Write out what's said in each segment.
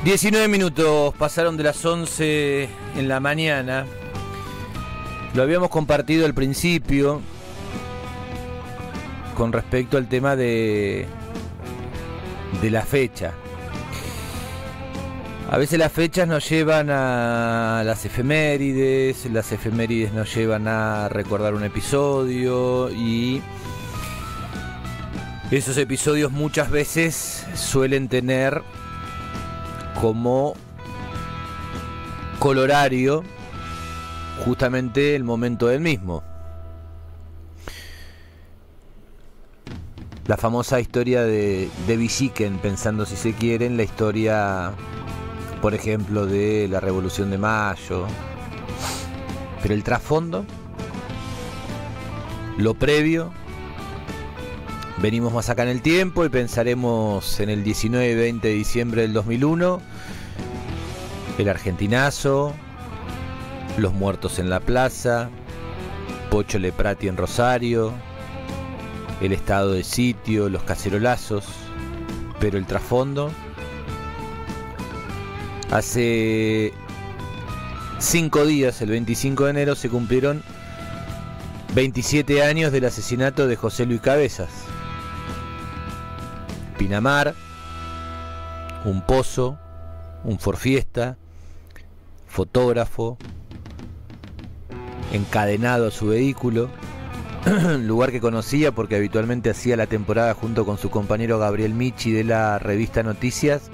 19 minutos pasaron de las 11 en la mañana. Lo habíamos compartido al principio con respecto al tema de la fecha. A veces las fechas nos llevan a las efemérides nos llevan a recordar un episodio, y esos episodios muchas veces suelen tener como colorario justamente el momento del mismo. La famosa historia de Villiquen, pensando, si se quiere, en la historia, por ejemplo, de la Revolución de Mayo. Pero el trasfondo, lo previo, venimos más acá en el tiempo y pensaremos en el 19 y 20 de diciembre del 2001, el argentinazo, los muertos en la plaza, Pocho Leprati en Rosario, el estado de sitio, los cacerolazos. Pero el trasfondo, hace 5 días, el 25 de enero, se cumplieron 27 años del asesinato de José Luis Cabezas. Pinamar, un pozo, un forfiesta, fotógrafo, encadenado a su vehículo, lugar que conocía porque habitualmente hacía la temporada junto con su compañero Gabriel Michi de la revista Noticias,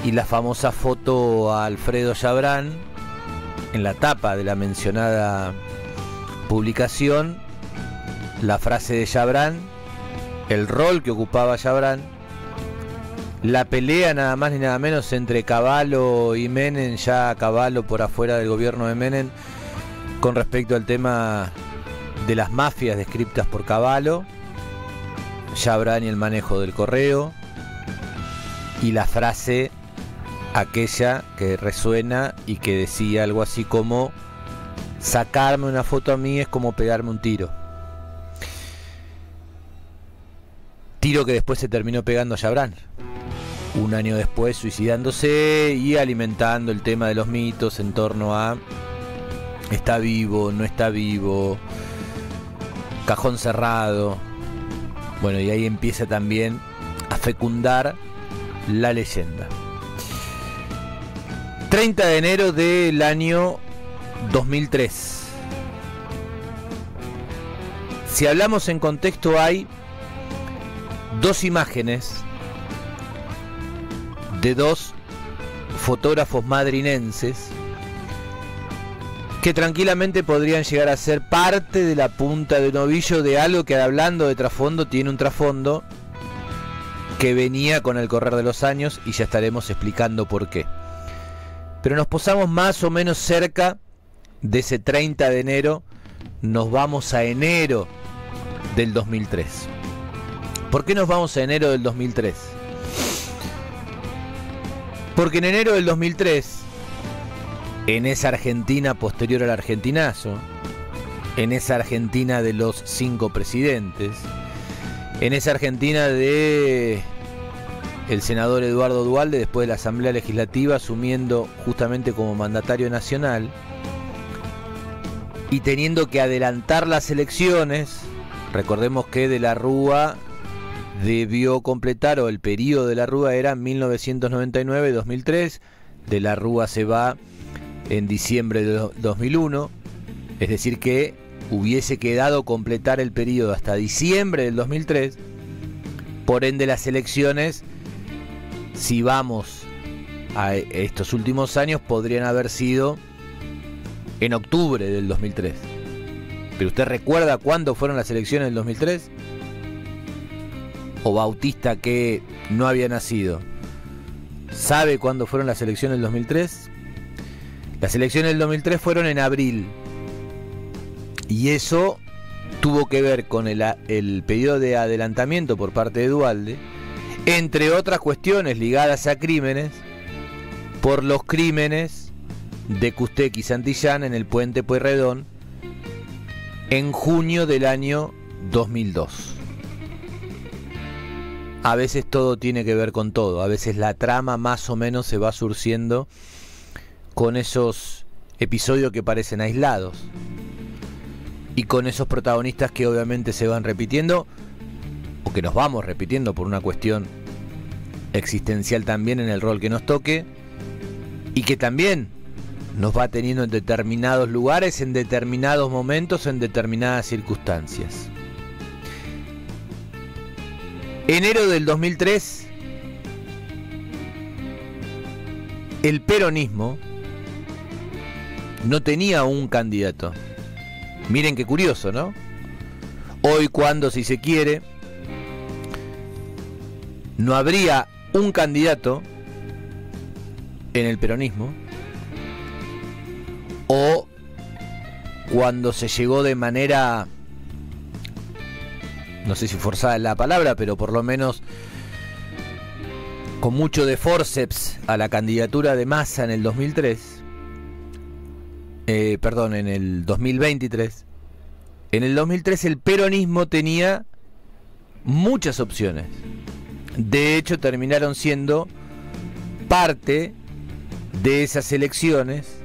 y la famosa foto a Alfredo Yabrán en la tapa de la mencionada publicación, la frase de Yabrán, el rol que ocupaba Yabrán, la pelea nada más ni nada menos entre Cavallo y Menem, ya Cavallo por afuera del gobierno de Menem, con respecto al tema de las mafias descriptas por Cavallo, Yabrán y el manejo del correo, y la frase aquella que resuena y que decía algo así como: sacarme una foto a mí es como pegarme un tiro. Tiro que después se terminó pegando a Yabrán, un año después suicidándose y alimentando el tema de los mitos en torno a está vivo, no está vivo, cajón cerrado. Bueno, y ahí empieza también a fecundar la leyenda. 30 de enero del año 2003. Si hablamos en contexto, hay dos imágenes de dos fotógrafos madrinenses que tranquilamente podrían llegar a ser parte de la punta de un ovillo de algo que, hablando de trasfondo, tiene un trasfondo que venía con el correr de los años, y ya estaremos explicando por qué. Pero nos posamos más o menos cerca de ese 30 de enero, nos vamos a enero del 2003. ¿Por qué nos vamos a enero del 2003? Porque en enero del 2003, en esa Argentina posterior al argentinazo, en esa Argentina de los 5 presidentes, en esa Argentina de el senador Eduardo Duhalde, después de la Asamblea Legislativa, asumiendo justamente como mandatario nacional y teniendo que adelantar las elecciones. Recordemos que de la Rúa debió completar, o el periodo de la Rúa era 1999-2003, de la Rúa se va en diciembre de 2001, es decir que hubiese quedado completar el periodo hasta diciembre del 2003, por ende las elecciones, si vamos a estos últimos años, podrían haber sido en octubre del 2003. ¿Pero usted recuerda cuándo fueron las elecciones del 2003? ¿O Bautista, que no había nacido, sabe cuándo fueron las elecciones del 2003? Las elecciones del 2003 fueron en abril, y eso tuvo que ver con el pedido de adelantamiento por parte de Duhalde, entre otras cuestiones ligadas a crímenes, por los crímenes de Custec y Santillán en el puente Pueyrredón en junio del año 2002. a veces todo tiene que ver con todo. A veces la trama más o menos se va surciendo con esos episodios que parecen aislados y con esos protagonistas que obviamente se van repitiendo o que nos vamos repitiendo por una cuestión existencial también en el rol que nos toque, y que también nos va teniendo en determinados lugares, en determinados momentos, en determinadas circunstancias. Enero del 2003, el peronismo no tenía un candidato. Miren qué curioso, ¿no? Hoy, cuando, si se quiere, no habría un candidato en el peronismo, o cuando se llegó de manera, no sé si forzada es la palabra, pero por lo menos con mucho de forceps a la candidatura de Massa en el 2003, en el 2023. En el 2003 el peronismo tenía muchas opciones. De hecho, terminaron siendo parte de esas elecciones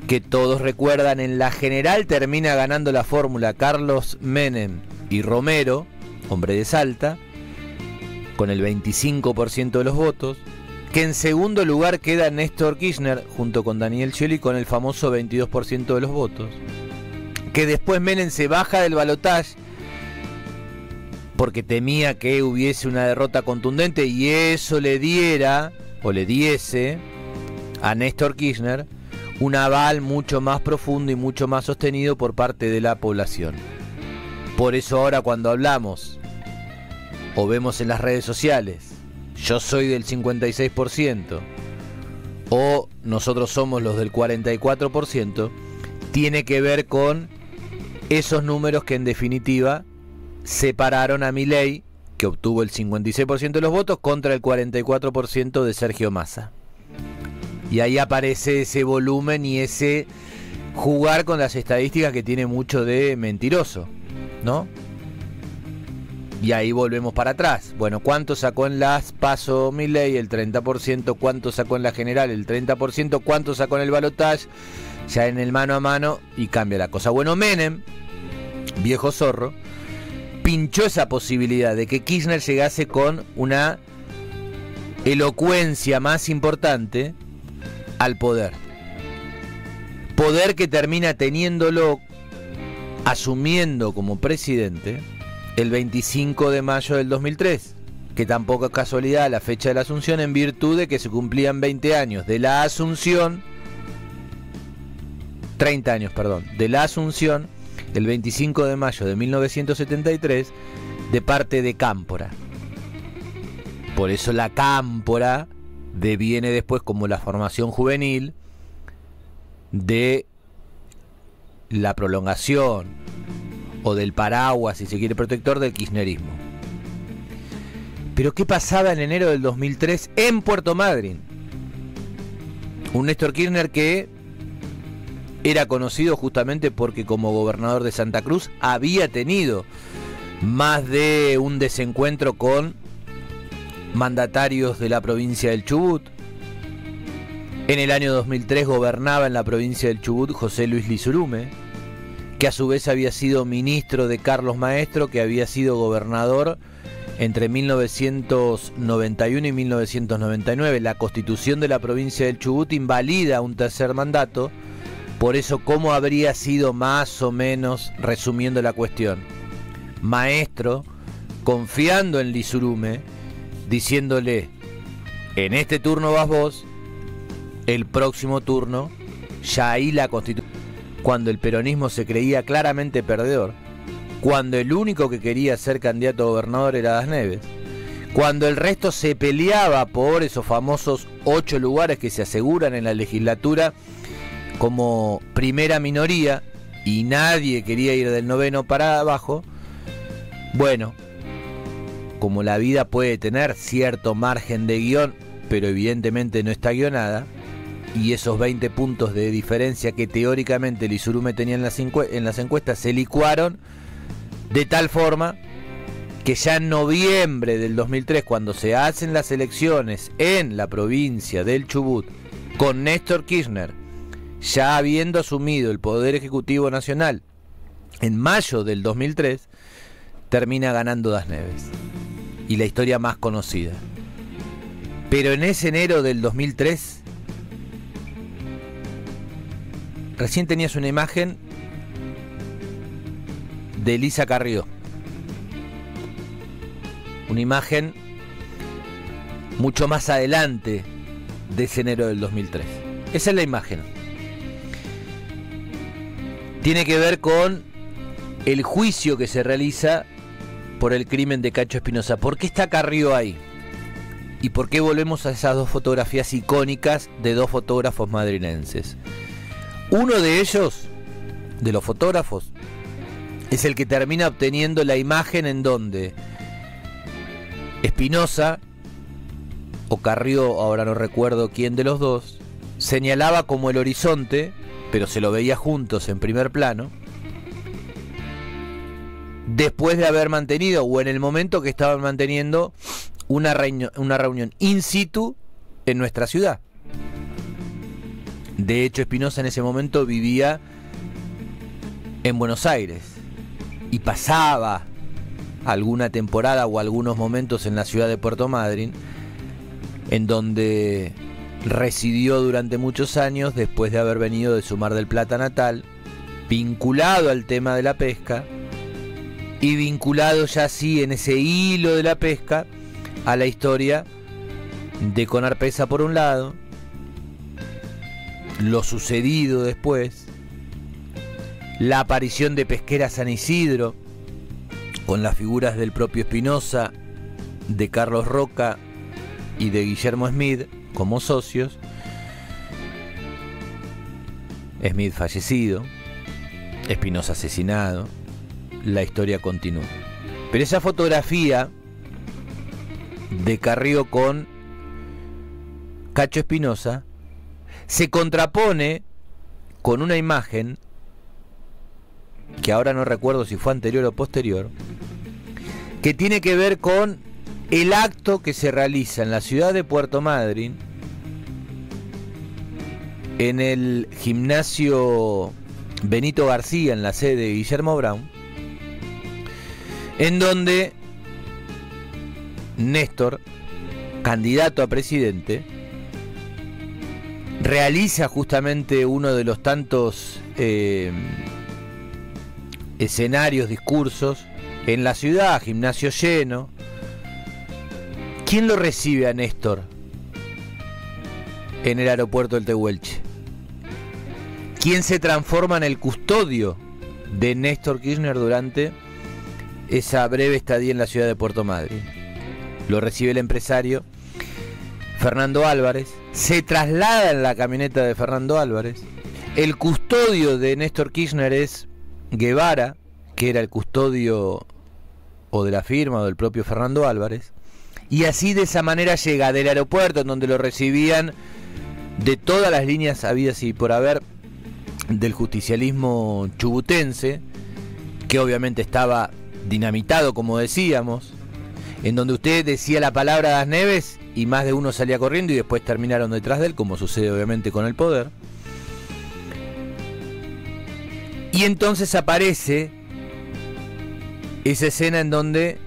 que todos recuerdan. En la general termina ganando la fórmula Carlos Menem y Romero, hombre de Salta, con el 25% de los votos. Que en segundo lugar queda Néstor Kirchner junto con Daniel Scioli con el famoso 22% de los votos. Que después Menem se baja del balotaje porque temía que hubiese una derrota contundente y eso le diera o le diese a Néstor Kirchner un aval mucho más profundo y mucho más sostenido por parte de la población. Por eso ahora cuando hablamos o vemos en las redes sociales, yo soy del 56% o nosotros somos los del 44%, tiene que ver con esos números que en definitiva separaron a Milei, que obtuvo el 56% de los votos, contra el 44% de Sergio Massa. Y ahí aparece ese volumen y ese jugar con las estadísticas que tiene mucho de mentiroso, ¿no? Y ahí volvemos para atrás. Bueno, ¿cuánto sacó en las PASO Milei? El 30%. ¿Cuánto sacó en la general? El 30%. ¿Cuánto sacó en el balotaje? Ya en el mano a mano y cambia la cosa. Bueno, Menem, viejo zorro, pinchó esa posibilidad de que Kirchner llegase con una elocuencia más importante al poder. Poder que termina teniéndolo, asumiendo como presidente, el 25 de mayo del 2003, que tampoco es casualidad la fecha de la Asunción, en virtud de que se cumplían 20 años de la Asunción, 30 años, perdón, de la Asunción, el 25 de mayo de 1973, de parte de Cámpora. Por eso la Cámpora deviene después como la formación juvenil de la prolongación o del paraguas, si se quiere, protector del kirchnerismo. Pero ¿qué pasaba en enero del 2003 en Puerto Madryn? Un Néstor Kirchner que era conocido justamente porque como gobernador de Santa Cruz había tenido más de un desencuentro con mandatarios de la provincia del Chubut. En el año 2003 gobernaba en la provincia del Chubut José Luis Lizurume, que a su vez había sido ministro de Carlos Maestro, que había sido gobernador entre 1991 y 1999. La constitución de la provincia del Chubut invalida un tercer mandato. Por eso, ¿cómo habría sido más o menos, resumiendo la cuestión? Maestro, confiando en Lizurume, diciéndole, en este turno vas vos, el próximo turno, ya ahí la constitución. Cuando el peronismo se creía claramente perdedor, cuando el único que quería ser candidato a gobernador era Das Neves, cuando el resto se peleaba por esos famosos 8 lugares que se aseguran en la legislatura como primera minoría y nadie quería ir del 9º para abajo. Bueno, como la vida puede tener cierto margen de guión, pero evidentemente no está guionada, y esos 20 puntos de diferencia que teóricamente Lizurume tenía en las encuestas se licuaron de tal forma que ya en noviembre del 2003, cuando se hacen las elecciones en la provincia del Chubut, con Néstor Kirchner ya habiendo asumido el Poder Ejecutivo Nacional en mayo del 2003, termina ganando Das Neves. Y la historia más conocida. Pero en ese enero del 2003, recién tenías una imagen de Elisa Carrió. Una imagen mucho más adelante de ese enero del 2003. Esa es la imagen. Tiene que ver con el juicio que se realiza por el crimen de Cacho Espinosa. ¿Por qué está Carrió ahí? ¿Y por qué volvemos a esas dos fotografías icónicas de dos fotógrafos madrinenses? Uno de ellos, de los fotógrafos, es el que termina obteniendo la imagen en donde Espinosa, o Carrió, ahora no recuerdo quién de los dos, señalaba como el horizonte, pero se lo veía juntos en primer plano, después de haber mantenido, o en el momento que estaban manteniendo, una reunión in situ en nuestra ciudad. De hecho, Espinosa en ese momento vivía en Buenos Aires y pasaba alguna temporada o algunos momentos en la ciudad de Puerto Madryn, en donde residió durante muchos años después de haber venido de su Mar del Plata natal, vinculado al tema de la pesca y vinculado ya así en ese hilo de la pesca a la historia de Conarpesa por un lado, lo sucedido después, la aparición de Pesquera San Isidro con las figuras del propio Espinosa, de Carlos Roca y de Guillermo Smith como socios, Smith fallecido, Espinosa asesinado, la historia continúa. Pero esa fotografía de Carrió con Cacho Espinosa se contrapone con una imagen que ahora no recuerdo si fue anterior o posterior, que tiene que ver con el acto que se realiza en la ciudad de Puerto Madryn, en el gimnasio Benito García, en la sede de Guillermo Brown, en donde Néstor, candidato a presidente, realiza justamente uno de los tantos escenarios, discursos en la ciudad, gimnasio lleno. ¿Quién lo recibe a Néstor en el aeropuerto del Tehuelche? ¿Quién se transforma en el custodio de Néstor Kirchner durante esa breve estadía en la ciudad de Puerto Madryn? Lo recibe el empresario Fernando Álvarez, se traslada en la camioneta de Fernando Álvarez. El custodio de Néstor Kirchner es Guevara, que era el custodio o de la firma o del propio Fernando Álvarez, y así de esa manera llega del aeropuerto, en donde lo recibían de todas las líneas habidas y por haber del justicialismo chubutense, que obviamente estaba dinamitado, como decíamos, en donde usted decía la palabra Das Neves y más de uno salía corriendo y después terminaron detrás de él, como sucede obviamente con el poder. Y entonces aparece esa escena en donde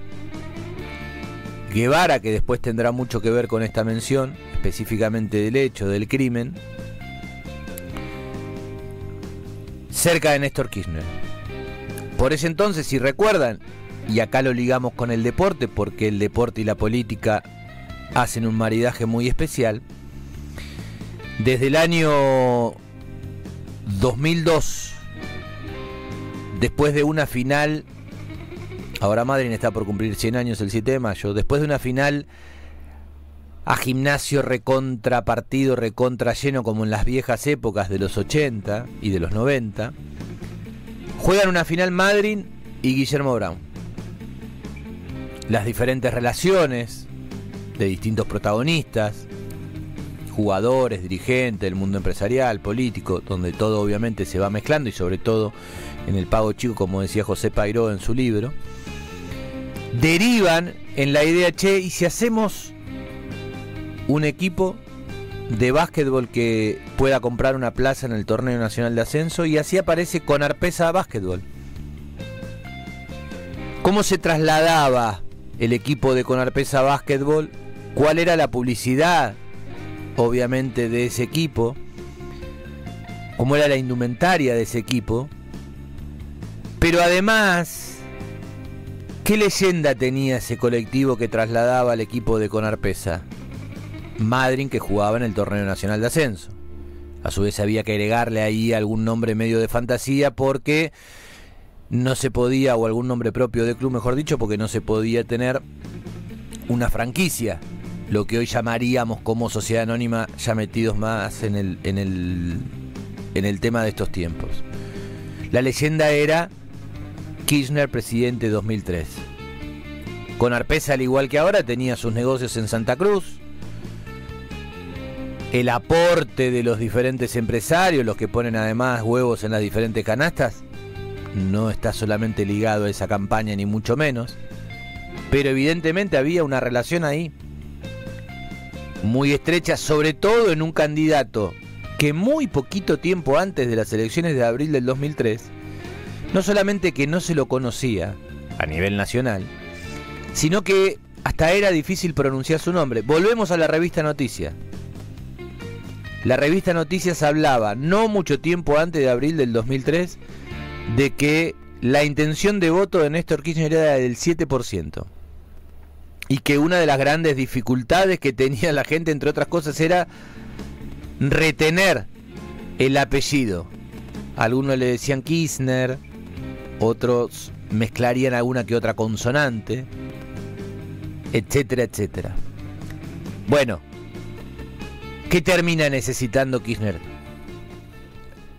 Guevara, que después tendrá mucho que ver con esta mención, específicamente del hecho, del crimen, cerca de Néstor Kirchner. Por ese entonces, si recuerdan, y acá lo ligamos con el deporte, porque el deporte y la política hacen un maridaje muy especial, desde el año 2002, después de una final, ahora Madryn está por cumplir 100 años el 7 de mayo, después de una final a gimnasio recontra partido, recontra lleno, como en las viejas épocas de los 80 y de los 90, juegan una final Madryn y Guillermo Brown. Las diferentes relaciones de distintos protagonistas, jugadores, dirigentes del mundo empresarial, político, donde todo obviamente se va mezclando, y sobre todo en el pago chico, como decía José Pairó en su libro, derivan en la idea, che, ¿y si hacemos un equipo de básquetbol que pueda comprar una plaza en el torneo nacional de ascenso? Y así aparece Conarpesa Básquetbol. ¿Cómo se trasladaba el equipo de Conarpesa Básquetbol? ¿Cuál era la publicidad, obviamente, de ese equipo? ¿Cómo era la indumentaria de ese equipo? Pero además, ¿qué leyenda tenía ese colectivo que trasladaba al equipo de Conarpesa? Madryn, que jugaba en el torneo nacional de ascenso. A su vez había que agregarle ahí algún nombre medio de fantasía porque no se podía, o algún nombre propio de club, mejor dicho, porque no se podía tener una franquicia, lo que hoy llamaríamos como sociedad anónima, ya metidos más en el tema de estos tiempos. La leyenda era Kirchner presidente 2003. Conarpesa, al igual que ahora, tenía sus negocios en Santa Cruz. El aporte de los diferentes empresarios, los que ponen además huevos en las diferentes canastas, no está solamente ligado a esa campaña, ni mucho menos. Pero evidentemente había una relación ahí muy estrecha, sobre todo en un candidato que muy poquito tiempo antes de las elecciones de abril del 2003, no solamente que no se lo conocía a nivel nacional, sino que hasta era difícil pronunciar su nombre. Volvemos a la revista Noticias. La revista Noticias hablaba, no mucho tiempo antes de abril del 2003, de que la intención de voto de Néstor Kirchner era del 7%. Y que una de las grandes dificultades que tenía la gente, entre otras cosas, era retener el apellido. Algunos le decían Kirchner, otros mezclarían alguna que otra consonante, etcétera, etcétera. Bueno, ¿qué termina necesitando Kirchner?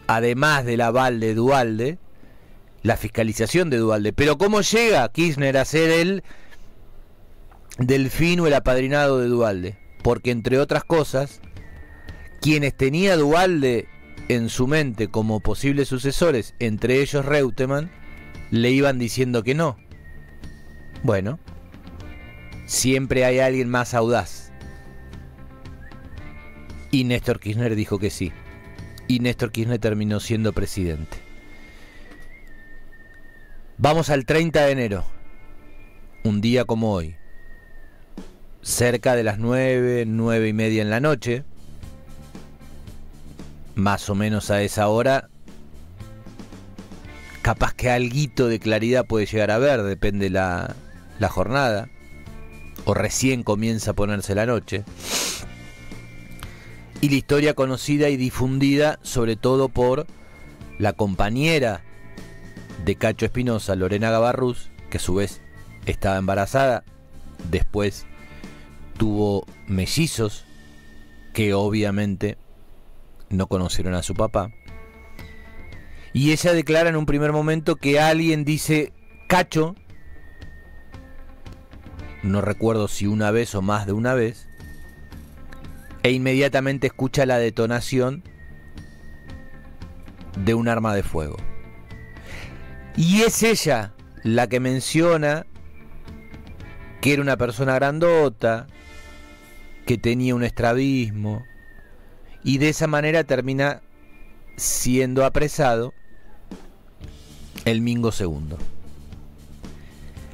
Además del aval de Duhalde, la fiscalización de Duhalde. Pero ¿cómo llega Kirchner a ser el delfín o el apadrinado de Duhalde? Porque, entre otras cosas, quienes tenía Duhalde en su mente como posibles sucesores, entre ellos Reutemann, le iban diciendo que no. Bueno, siempre hay alguien más audaz. Y Néstor Kirchner dijo que sí. Y Néstor Kirchner terminó siendo presidente. Vamos al 30 de enero, un día como hoy, cerca de las 9:30 en la noche, más o menos a esa hora, capaz que alguito de claridad puede llegar a ver, depende la jornada, o recién comienza a ponerse la noche. Y la historia conocida y difundida sobre todo por la compañera de Cacho Espinosa, Lorena Gabarrús, que a su vez estaba embarazada, después tuvo mellizos que obviamente no conocieron a su papá, y ella declara en un primer momento que alguien dice Cacho, no recuerdo si una vez o más de una vez, e inmediatamente escucha la detonación de un arma de fuego. Y es ella la que menciona que era una persona grandota, que tenía un estrabismo, y de esa manera termina siendo apresado el Mingo II.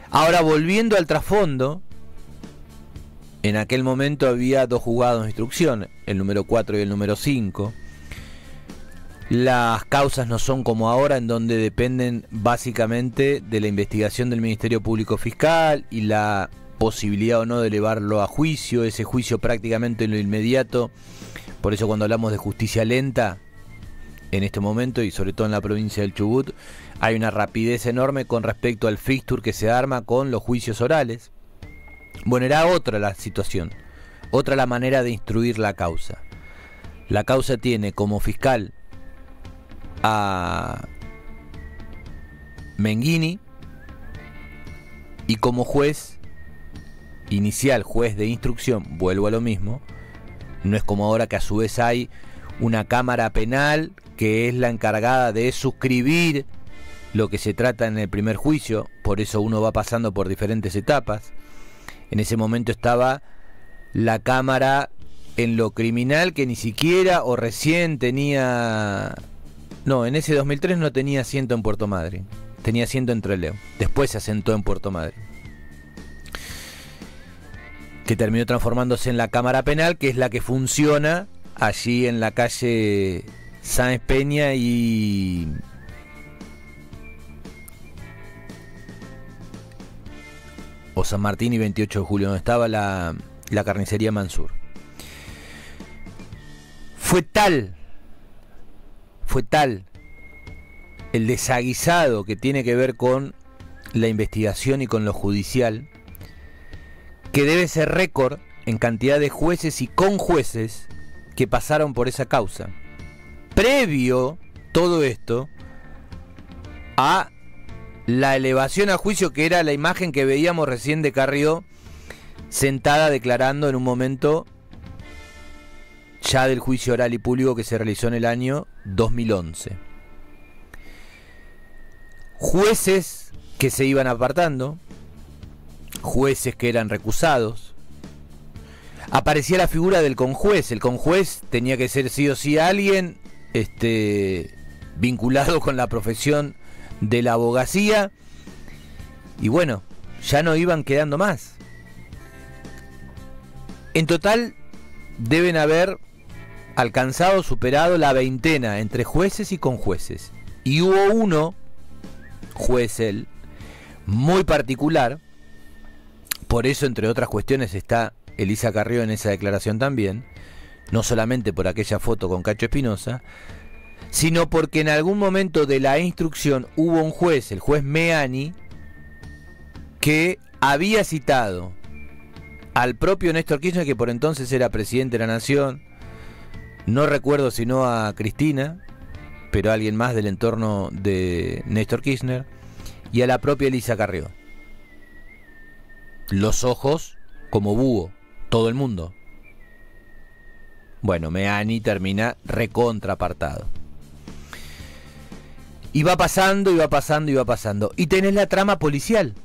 Ahora, volviendo al trasfondo, en aquel momento había dos juzgados de instrucción, el número 4 y el número 5. Las causas no son como ahora, en donde dependen básicamente de la investigación del Ministerio Público Fiscal y la posibilidad o no de elevarlo a juicio, ese juicio prácticamente en lo inmediato. Por eso cuando hablamos de justicia lenta, en este momento, y sobre todo en la provincia del Chubut, hay una rapidez enorme con respecto al fixture que se arma con los juicios orales. Bueno, era otra la situación, otra la manera de instruir la causa. La causa tiene como fiscal a Menghini y como juez inicial, juez de instrucción, vuelvo a lo mismo, no es como ahora que a su vez hay una cámara penal que es la encargada de suscribir lo que se trata en el primer juicio, por eso uno va pasando por diferentes etapas. En ese momento estaba la Cámara en lo criminal, que ni siquiera o recién tenía... No, en ese 2003 no tenía asiento en Puerto Madryn, tenía asiento en Trelew, después se asentó en Puerto Madryn, que terminó transformándose en la Cámara Penal, que es la que funciona allí en la calle Sáenz Peña o San Martín y 28 de julio, donde estaba la carnicería Mansur. Fue tal el desaguisado que tiene que ver con la investigación y con lo judicial, que debe ser récord en cantidad de jueces y conjueces que pasaron por esa causa. Previo todo esto a la elevación a juicio, que era la imagen que veíamos recién de Carrió sentada declarando en un momento ya del juicio oral y público que se realizó en el año 2011. Jueces que se iban apartando, jueces que eran recusados. Aparecía la figura del conjuez. El conjuez tenía que ser sí o sí alguien vinculado con la profesión de la abogacía. Y bueno, ya no iban quedando más. En total deben haber alcanzado, superado la veintena entre jueces y conjueces. Y hubo uno, juez él, muy particular. Por eso, entre otras cuestiones, está Elisa Carrió en esa declaración también, no solamente por aquella foto con Cacho Espinosa, sino porque en algún momento de la instrucción hubo un juez, el juez Meani, que había citado al propio Néstor Kirchner, que por entonces era presidente de la Nación, no recuerdo si no a Cristina, pero a alguien más del entorno de Néstor Kirchner, y a la propia Elisa Carrió. Los ojos como búho, todo el mundo. Bueno, Meani termina recontra apartado. Y va pasando, y va pasando, y va pasando. Y tenés la trama policial.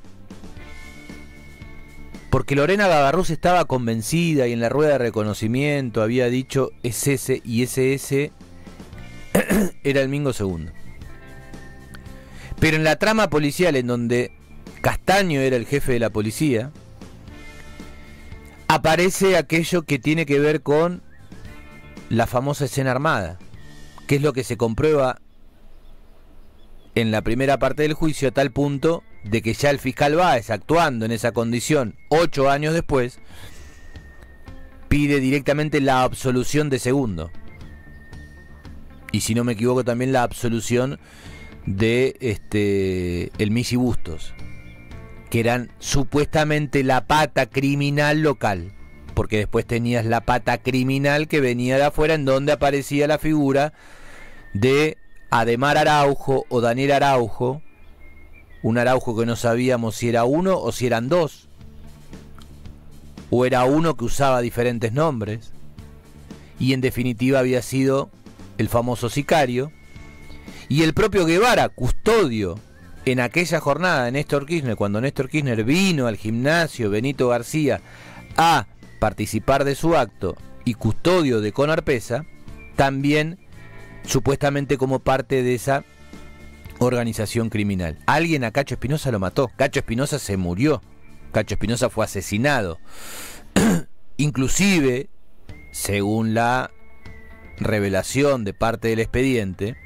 Porque Lorena Gabarrús estaba convencida y en la rueda de reconocimiento había dicho es ese, y ese era el Mingo Segundo. Pero en la trama policial, en donde Castaño era el jefe de la policía, aparece aquello que tiene que ver con la famosa escena armada, que es lo que se comprueba en la primera parte del juicio, a tal punto de que ya el fiscal Báez, actuando en esa condición 8 años después, pide directamente la absolución de Segundo. Y si no me equivoco, también la absolución de el Misi Bustos, que eran supuestamente la pata criminal local, porque después tenías la pata criminal que venía de afuera, en donde aparecía la figura de Ademar Araujo o Daniel Araujo, un Araujo que no sabíamos si era uno o si eran dos, o era uno que usaba diferentes nombres, y en definitiva había sido el famoso sicario, y el propio Guevara, custodio en aquella jornada de Néstor Kirchner, cuando Néstor Kirchner vino al gimnasio Benito García a participar de su acto, y custodio de Conarpesa, también supuestamente como parte de esa organización criminal. Alguien a Cacho Espinosa lo mató. Cacho Espinosa se murió. Cacho Espinosa fue asesinado. Inclusive, según la revelación de parte del expediente,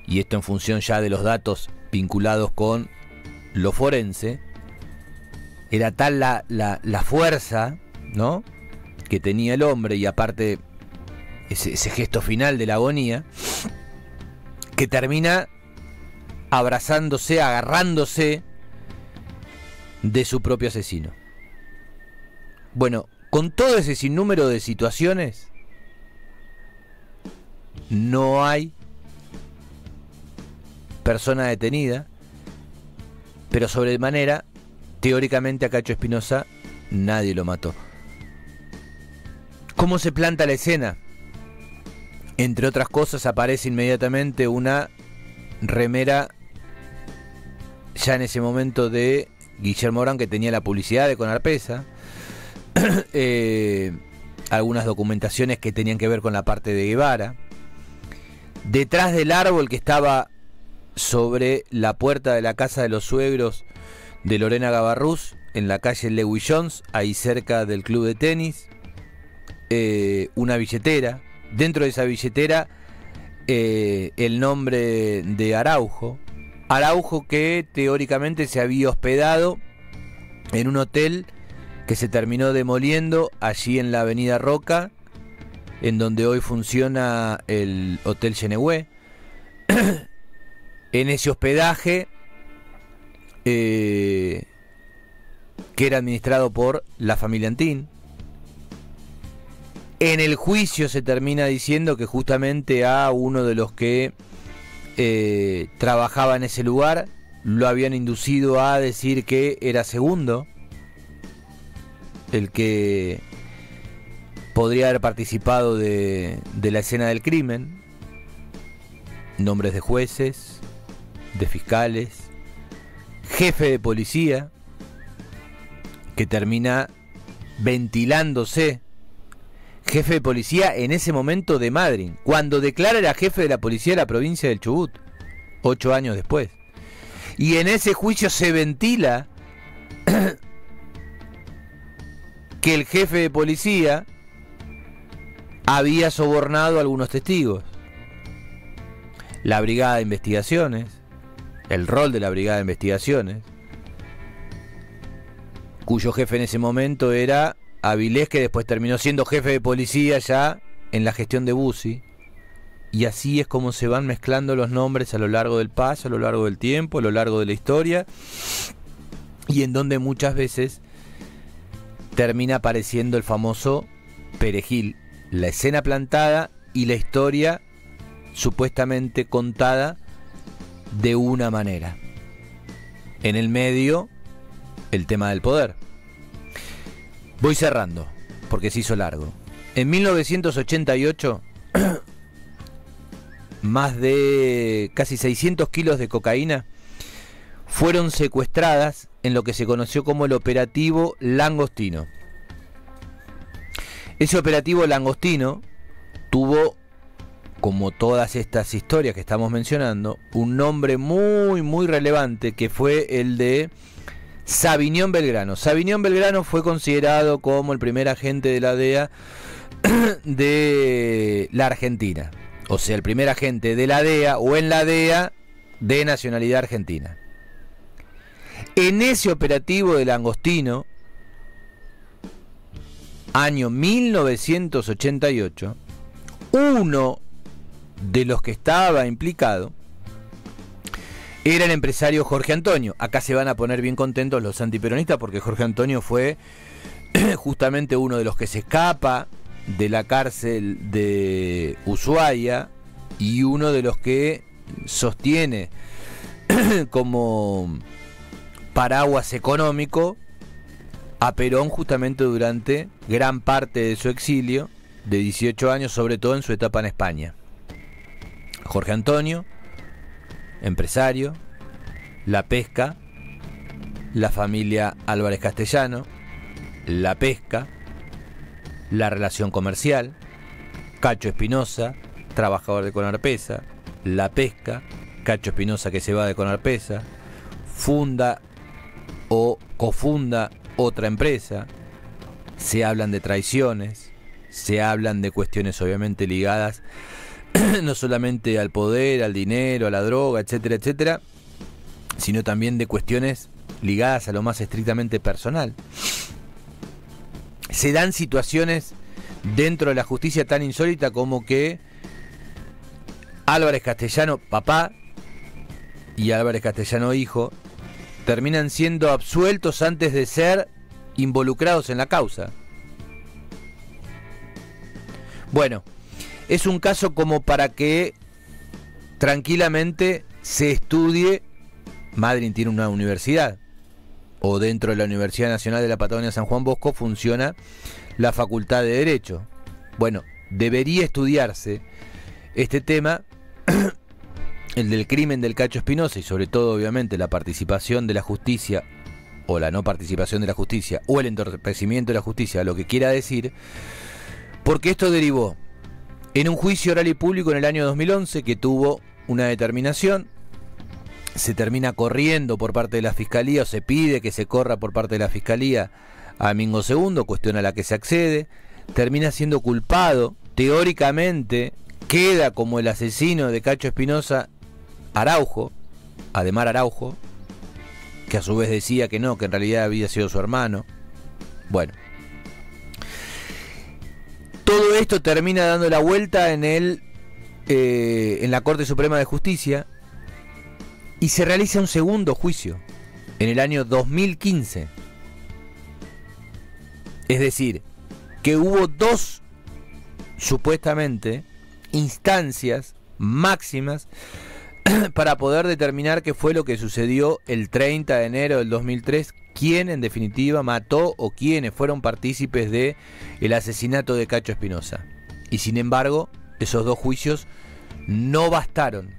y esto en función ya de los datos vinculados con lo forense, era tal la fuerza, ¿no?, que tenía el hombre, y aparte ese gesto final de la agonía, que termina abrazándose, agarrándose de su propio asesino. Bueno, con todo ese sinnúmero de situaciones, no hay persona detenida, pero sobremanera, teóricamente a Cacho Espinosa nadie lo mató. ¿Cómo se planta la escena? Entre otras cosas, aparece inmediatamente una remera ya en ese momento de Guillermo Brown, que tenía la publicidad de Conarpesa, algunas documentaciones que tenían que ver con la parte de Guevara. Detrás del árbol que estaba sobre la puerta de la casa de los suegros de Lorena Gabarrús, en la calle Lewis Jones, ahí cerca del club de tenis, una billetera. Dentro de esa billetera, el nombre de Araujo. Araujo, que teóricamente se había hospedado en un hotel que se terminó demoliendo allí en la avenida Roca, en donde hoy funciona el Hotel Yenehue. En ese hospedaje, que era administrado por la familia Antín. En el juicio se termina diciendo que justamente a uno de los que trabajaba en ese lugar lo habían inducido a decir que era Segundo el que podría haber participado de la escena del crimen. Nombres de jueces, de fiscales, jefe de policía, que termina ventilándose. Jefe de policía en ese momento de Madryn, cuando declara era jefe de la policía de la provincia del Chubut, 8 años después. Y en ese juicio se ventila que el jefe de policía había sobornado a algunos testigos. La Brigada de Investigaciones, el rol de la Brigada de Investigaciones, cuyo jefe en ese momento era Avilés, que después terminó siendo jefe de policía ya en la gestión de Bussi. Y así es como se van mezclando los nombres a lo largo del paso, a lo largo del tiempo, a lo largo de la historia, y en donde muchas veces termina apareciendo el famoso perejil, la escena plantada y la historia supuestamente contada de una manera. En el medio, el tema del poder. Voy cerrando, porque se hizo largo. En 1988, más de casi 600 kilos de cocaína fueron secuestradas en lo que se conoció como el operativo Langostino. Ese operativo Langostino tuvo, como todas estas historias que estamos mencionando, un nombre muy muy relevante, que fue el de Sabiñón Belgrano. Sabiñón Belgrano fue considerado como el primer agente de la DEA de la Argentina. O sea, el primer agente de la DEA o en la DEA de nacionalidad argentina. En ese operativo de Langostino, año 1988, uno de los que estaba implicado era el empresario Jorge Antonio. Acá se van a poner bien contentos los antiperonistas, porque Jorge Antonio fue justamente uno de los que se escapa de la cárcel de Ushuaia y uno de los que sostiene como paraguas económico a Perón justamente durante gran parte de su exilio de 18 años, sobre todo en su etapa en España. Jorge Antonio, empresario, la pesca, la familia Álvarez Castellano, la pesca, la relación comercial, Cacho Espinosa, trabajador de Conarpesa, la pesca, Cacho Espinosa que se va de Conarpesa, funda o cofunda otra empresa, se hablan de traiciones, se hablan de cuestiones obviamente ligadas no solamente al poder, al dinero, a la droga, etcétera, etcétera, sino también de cuestiones ligadas a lo más estrictamente personal. Se dan situaciones dentro de la justicia tan insólita como que Álvarez Castellano, papá, y Álvarez Castellano, hijo, terminan siendo absueltos antes de ser involucrados en la causa. Bueno, es un caso como para que tranquilamente se estudie. Madryn tiene una universidad, o dentro de la Universidad Nacional de la Patagonia San Juan Bosco funciona la Facultad de Derecho. Bueno, debería estudiarse este tema el del crimen del Cacho Espinosa y sobre todo obviamente la participación de la justicia o la no participación de la justicia o el entorpecimiento de la justicia, lo que quiera decir, porque esto derivó en un juicio oral y público en el año 2011 que tuvo una determinación, se termina corriendo por parte de la Fiscalía o se pide que se corra por parte de la Fiscalía a Domingo II, cuestión a la que se accede, termina siendo culpado, teóricamente queda como el asesino de Cacho Espinosa Araujo, Ademar Araujo, que a su vez decía que no, que en realidad había sido su hermano. Bueno, todo esto termina dando la vuelta en la Corte Suprema de Justicia y se realiza un segundo juicio en el año 2015. Es decir, que hubo dos, supuestamente, instancias máximas para poder determinar qué fue lo que sucedió el 30 de enero del 2003, quién en definitiva mató o quiénes fueron partícipes de el asesinato de Cacho Espinosa. Y sin embargo, esos dos juicios no bastaron,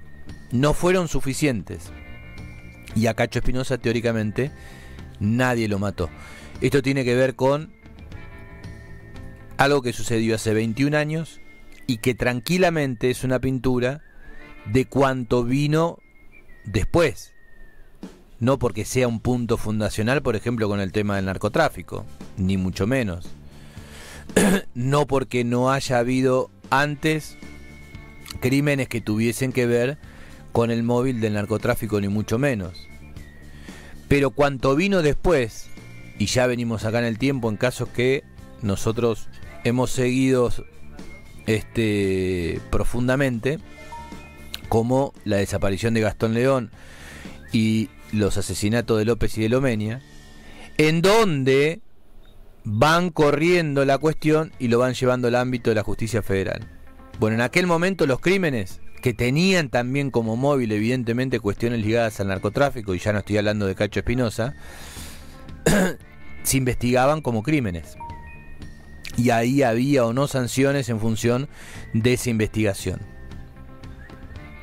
no fueron suficientes. Y a Cacho Espinosa teóricamente nadie lo mató. Esto tiene que ver con algo que sucedió hace 21 años y que tranquilamente es una pintura de cuánto vino después. No porque sea un punto fundacional, por ejemplo, con el tema del narcotráfico, ni mucho menos. No porque no haya habido antes crímenes que tuviesen que ver con el móvil del narcotráfico, ni mucho menos. Pero cuánto vino después, y ya venimos acá en el tiempo en casos que nosotros hemos seguido profundamente, como la desaparición de Gastón León y los asesinatos de López y de Lomenia, en donde van corriendo la cuestión y lo van llevando al ámbito de la justicia federal. Bueno, en aquel momento los crímenes, que tenían también como móvil evidentemente cuestiones ligadas al narcotráfico, y ya no estoy hablando de Cacho Espinosa, se investigaban como crímenes. Y ahí había o no sanciones en función de esa investigación.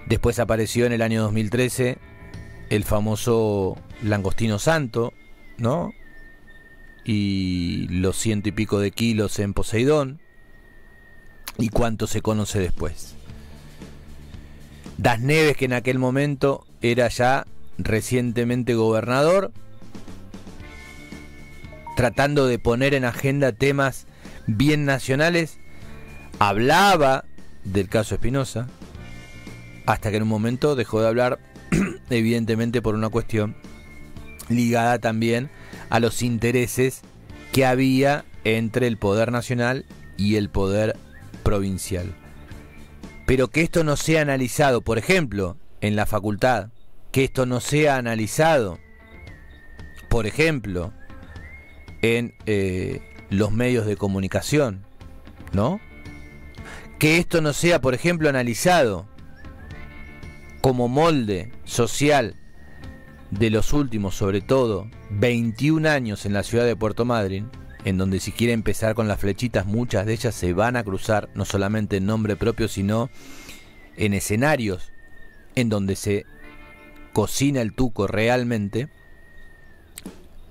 Después apareció en el año 2013 el famoso Langostino Santo, ¿no? Y los 100 y pico de kilos en Poseidón. Y cuánto se conoce después. Das Neves, que en aquel momento era ya recientemente gobernador, tratando de poner en agenda temas bien nacionales, hablaba del caso Espinosa, hasta que en un momento dejó de hablar, evidentemente por una cuestión ligada también a los intereses que había entre el poder nacional y el poder provincial. Pero que esto no sea analizado, por ejemplo, en la facultad, que esto no sea analizado, por ejemplo, en los medios de comunicación, ¿no? Que esto no sea, por ejemplo, analizado como molde social de los últimos, sobre todo, 21 años en la ciudad de Puerto Madryn, en donde si quiere empezar con las flechitas, muchas de ellas se van a cruzar, no solamente en nombre propio, sino en escenarios en donde se cocina el tuco realmente.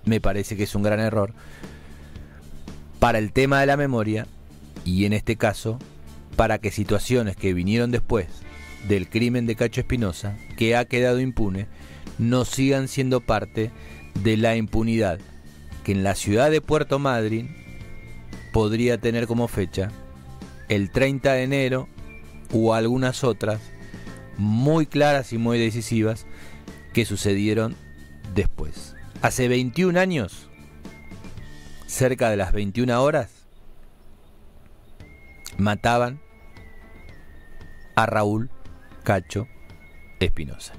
Me parece que es un gran error para el tema de la memoria, y en este caso para que situaciones que vinieron después del crimen de Cacho Espinosa, que ha quedado impune, no sigan siendo parte de la impunidad que en la ciudad de Puerto Madryn podría tener como fecha el 30 de enero o algunas otras muy claras y muy decisivas que sucedieron después. Hace 21 años, cerca de las 21 horas, mataban a Raúl Cacho Espinosa.